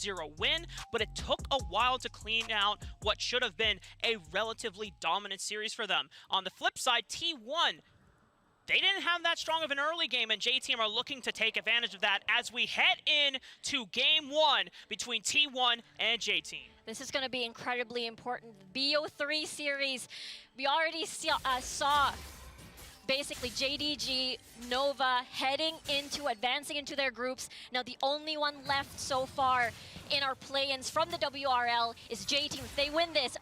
5-0 win, but it took a while to clean out what should have been a relatively dominant series for them. On the flip side, T1, they didn't have that strong of an early game, and J-Team are looking to take advantage of that as we head in to Game 1 between T1 and J-Team. This is going to be incredibly important. BO3 series, we already saw basically JDG, Nova heading into, advancing into their groups. Now the only one left so far in our play-ins from the WRL is J-Team. If they win this,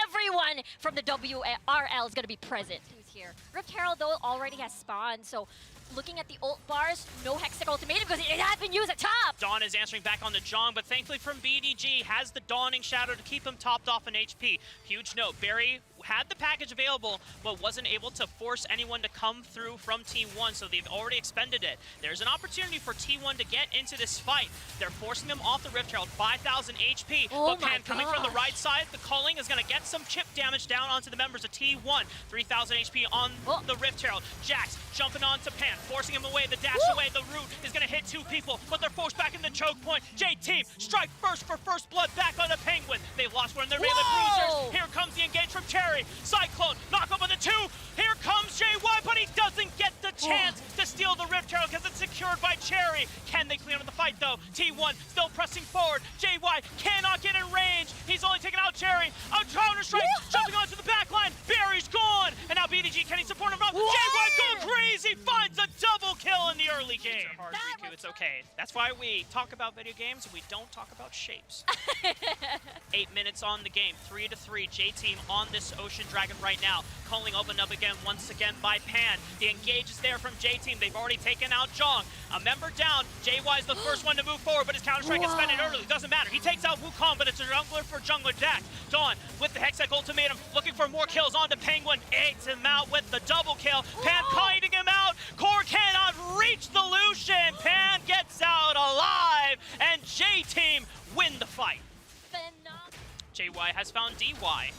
everyone from the WRL is going to be present. Who's here? Rift Herald, though, already has spawned, so looking at the ult bars, no Hextech ultimatum because it has been used at top. Dawn is answering back on the Jong, but thankfully from BDG has the Dawning Shadow to keep him topped off in HP. Huge note, Barry had the package available, but wasn't able to force anyone to come through from T1, so they've already expended it. There's an opportunity for T1 to get into this fight. They're forcing them off the Rift Herald, 5,000 HP. Oh but Pan coming from the right side, the culling is going to get some chip damage down onto the members of T1. 3,000 HP on the Rift Herald. Jax jumping onto Pan, forcing him away, the dash away, the root is going to hit 2 people, but they're forced back in the choke point. J-Team, strike first for first blood back on the Penguin. They've lost one of their melee bruisers. Here comes the engage from Cherry. Cyclone, knock up on the 2. Here comes JY, but he doesn't get the chance to steal the Rift Herald because it's secured by Cherry. Can they clean up the fight though? T1 still pressing forward. JY cannot get in range. He's only taking out Cherry. A counter strike, jumping onto the back line. Barry's gone. And now BDG, can he support him up? JY go crazy, finds a double kill in the early game. Riku, it's okay. That's why we talk about video games and we don't talk about shapes. 8 minutes on the game, 3-3. J-Team on this Ocean Dragon right now. Culling opened up again, once again by Pan. The engage is there from J-Team. They've already taken out Jong. A member down. JY is the first one to move forward, but his counter-strike is spent early. Doesn't matter. He takes out Wukong, but it's a jungler for jungler Dak. Dawn with the Hextech ultimatum, looking for more kills onto Penguin. Eggs him out with the double kill. Pan kiting him out. Core cannot reach the Lucian. Pan gets out alive, and J-Team win the fight. JY has found DY,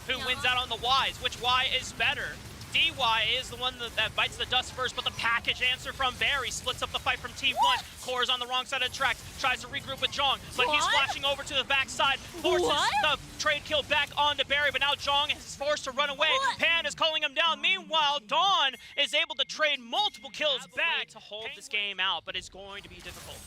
who wins out on the Ys. Which Y is better? DY is the one that bites the dust first, but the package answer from Barry splits up the fight from T1. Core's on the wrong side of the tracks, tries to regroup with Jong, but he's flashing over to the backside, forces the trade kill back onto Barry, but now Jong is forced to run away. Pan is calling him down. Meanwhile, Dawn is able to trade multiple kills back to hold this game out, but it's going to be difficult.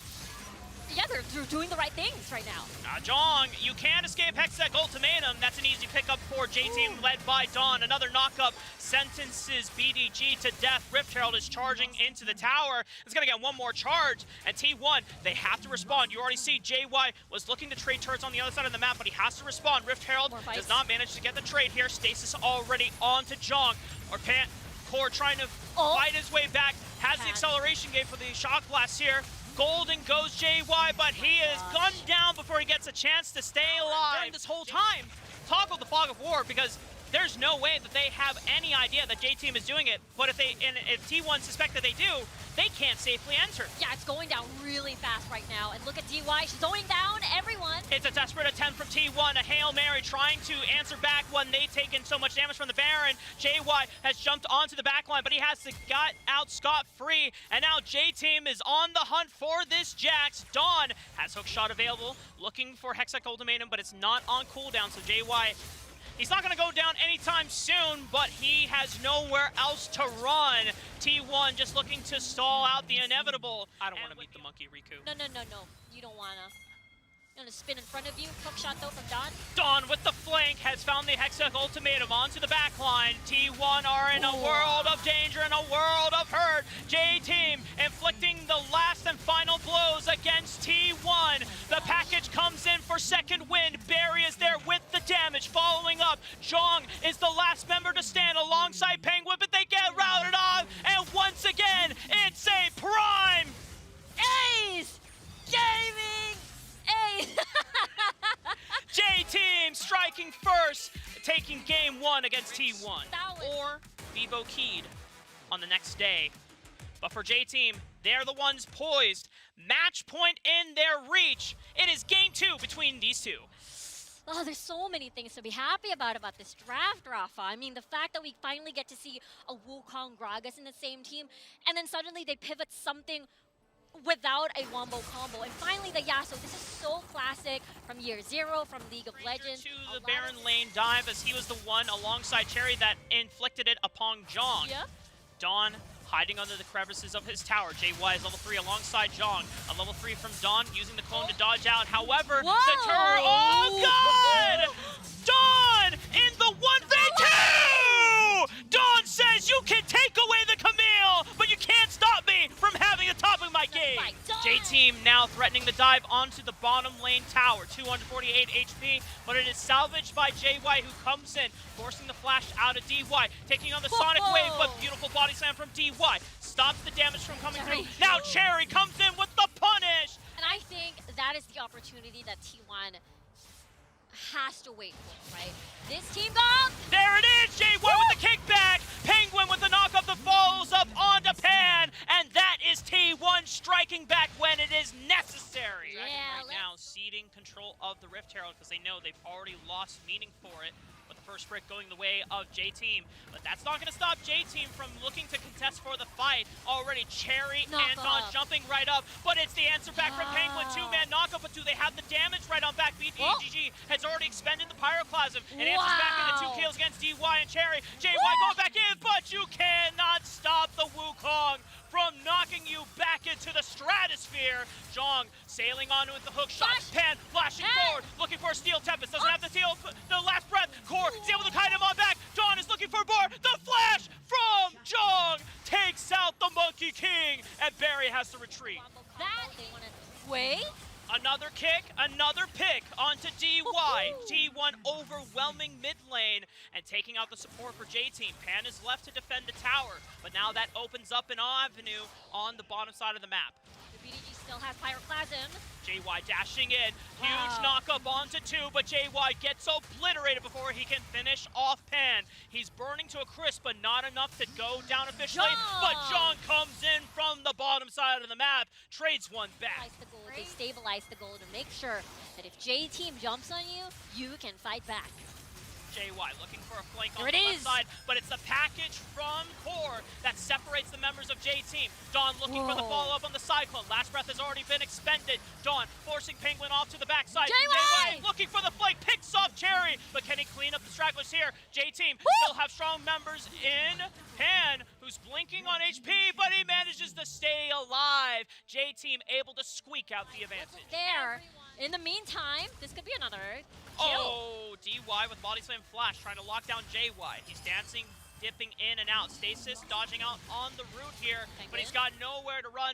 Yeah, they're doing the right things right now. Jong, you can't escape Hextech ultimatum. That's an easy pickup for J-Team led by Dawn. Another knockup sentences BDG to death. Rift Herald is charging into the tower. It's going to get one more charge. And T1, they have to respond. You already see JY was looking to trade turrets on the other side of the map, but he has to respond. Rift Herald does not manage to get the trade here. Stasis already onto Jong. Or Pan, Core trying to fight his way back. Has the acceleration game for the shock blast here. Golden goes JY, but he is gunned down before he gets a chance to stay alive. During this whole time, talk about the fog of war, because there's no way that they have any idea that J-Team is doing it. But if T1 suspect that they do, they can't safely enter. Yeah, it's going down really fast right now. And look at DY, she's going down everyone. It's a desperate attempt from T1, a Hail Mary trying to answer back when they've taken so much damage from the Baron. JY has jumped onto the backline, but he has got out scot-free. And now J-Team is on the hunt for this Jax. Dawn has hook shot available, looking for Hextech ultimatum, but it's not on cooldown, so JY, he's not going to go down anytime soon, but he has nowhere else to run. T1 just looking to stall out the inevitable. I don't want to meet the monkey, Riku. No. You don't want to. Gonna spin in front of you. Hook shot though from Dawn. Dawn with the flank has found the Hextech ultimatum onto the backline. T1 are in a world of danger and a world of hurt. J-Team inflicting the last and final blows against T1. The package comes in for second wind. Barry is there with the damage. Following up, Jong is the last member to stand alongside Penguin, but they get routed off. And once again, it's a prime Ace Gaming. Ace. J-Team striking first, taking game 1 against T1. Or Vivo Keyed on the next day. But for J-Team, they're the ones poised. Match point in their reach. It is game 2 between these two. Oh, there's so many things to be happy about this draft, Rafa. I mean, the fact that we finally get to see a Wukong Gragas in the same team, and then suddenly they pivot something without a wombo combo. And finally, the Yasuo. This is so classic from year 0, from League of Legends. To the Baron lane dive, as he was the one alongside Cherry that inflicted it upon Jong. Yep. Dawn hiding under the crevices of his tower. JY is level 3 alongside Jong. A level 3 from Dawn, using the clone to dodge out. However, Whoa. the turret. Oh, God! Dawn in the 1v2! Dawn says you can take away the Camille, but you can't stop me from having the top of my game. Right, Dawn. J-Team now threatening the dive onto the bottom lane tower. 248 HP, but it is salvaged by JY, who comes in, forcing the flash out of DY, taking on the Sonic Wave, but beautiful body slam from DY. Stops the damage from coming through. Now Cherry comes in with the punish. And I think that is the opportunity that T1 has to wait for, right? This team goes. There it is, JY with the kickback. Penguin with the knockup that follows up onto Pan. And that is T1 striking back when it is necessary. Yeah, Right now, ceding control of the Rift Herald because they know they've already lost meaning for it. But the first brick going the way of J-Team. But that's not going to stop J-Team from looking to contest for the fight. Already Cherry and Dawn jumping right up. But it's the answer back from Penguin. 2-man knockup, but do they have the damage right on back? BPGG has already expended the Pyroclasm and answers back into 2 kills against DY and Cherry. JY going back in, but you cannot stop the Wukong from knocking you back into the stratosphere. Jong sailing on with the hook shot. Pan flashing forward, looking for a Steel Tempest. Doesn't have the steal, the last breath. Core is able to kite him on back. Dawn is looking for more. The flash from Jong takes out the Monkey King, and Barry has to retreat. That they want to wait. Another kick, another pick onto DY. T1 overwhelming mid lane and taking out the support for J-Team. Pan is left to defend the tower, but now that opens up an avenue on the bottom side of the map. The BDG still has Pyroclasm. JY dashing in, huge knockup onto 2, but JY gets obliterated before he can finish off Pan. He's burning to a crisp, but not enough to go down officially. But Jong comes in from the bottom side of the map, trades one back. They stabilize the goal to make sure that if J-Team jumps on you, you can fight back. JY looking for a flank on the left side, but it's the package from Core that separates the members of J-Team. Dawn looking for the follow-up on the Cyclone. Last breath has already been expended. Dawn forcing Penguin off to the backside. JY looking for the flank, picks off Cherry, but can he clean up the stragglers here? J-Team still have strong members in Pan, who's blinking on HP, but he manages to stay alive. J-Team able to squeak out the advantage. In the meantime, this could be another kill. Oh, DY with body slam flash trying to lock down JY. He's dancing, dipping in and out. Stasis dodging out on the route here, but he's got nowhere to run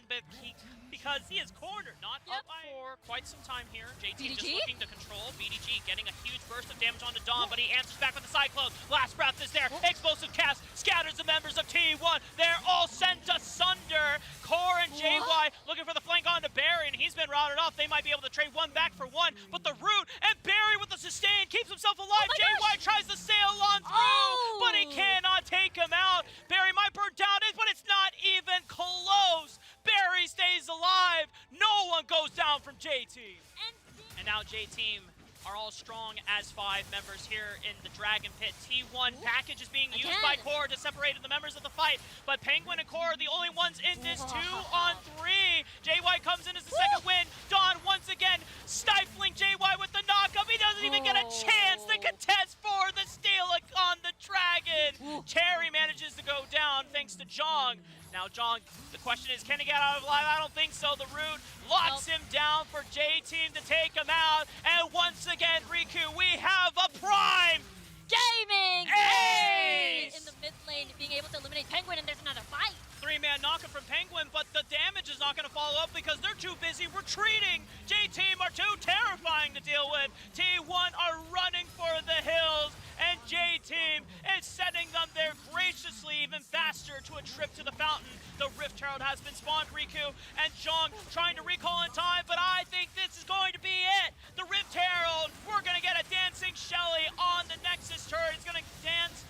because he is cornered. Not up for quite some time here. J-Team just looking to control. BDG getting a huge burst of damage onto Dawn, but he answers back with the Cyclone. Last breath is there. Explosive cast scatters the members of T1. They're all sent asunder. Core and JY looking for the flank onto Barry, and he's been routed off. They might be able to trade one back for one, but the root and Barry with the sustain keeps himself alive. JY tries to sail on through, but he cannot take him out. Barry might burn down it, but it's not even close. Barry stays alive. No one goes down from J-Team. And now J-Team are all strong as 5 members here in the Dragon Pit. T1 package is being used by Core to separate the members of the fight, but Penguin and Core are the only ones in this 2-on-3. JY comes in as the second win. Dawn once again stifling JY with the knockup. He doesn't even get a chance to contest for the steal on the Dragon. Cherry manages to go down thanks to Jong. Now Jong, the question is, can he get out of life? I don't think so. The root locks him down for J-Team to take him out. And once again, Riku, we have a prime gaming ace in the mid lane, being able to eliminate Penguin, and there's another fight. 3-man knockup from Penguin, but the damage is not going to follow up because they're too busy retreating. J-Team are too terrifying to deal with. T1 are running for the hills, and J-Team is sending them there graciously even faster to a trip to the fountain. The Rift Herald has been spawned, Riku, and Jong trying to recall in time, but I think this is going to be it. The Rift Herald, we're going to get a dancing Shelly on the Nexus turret. It's going to dance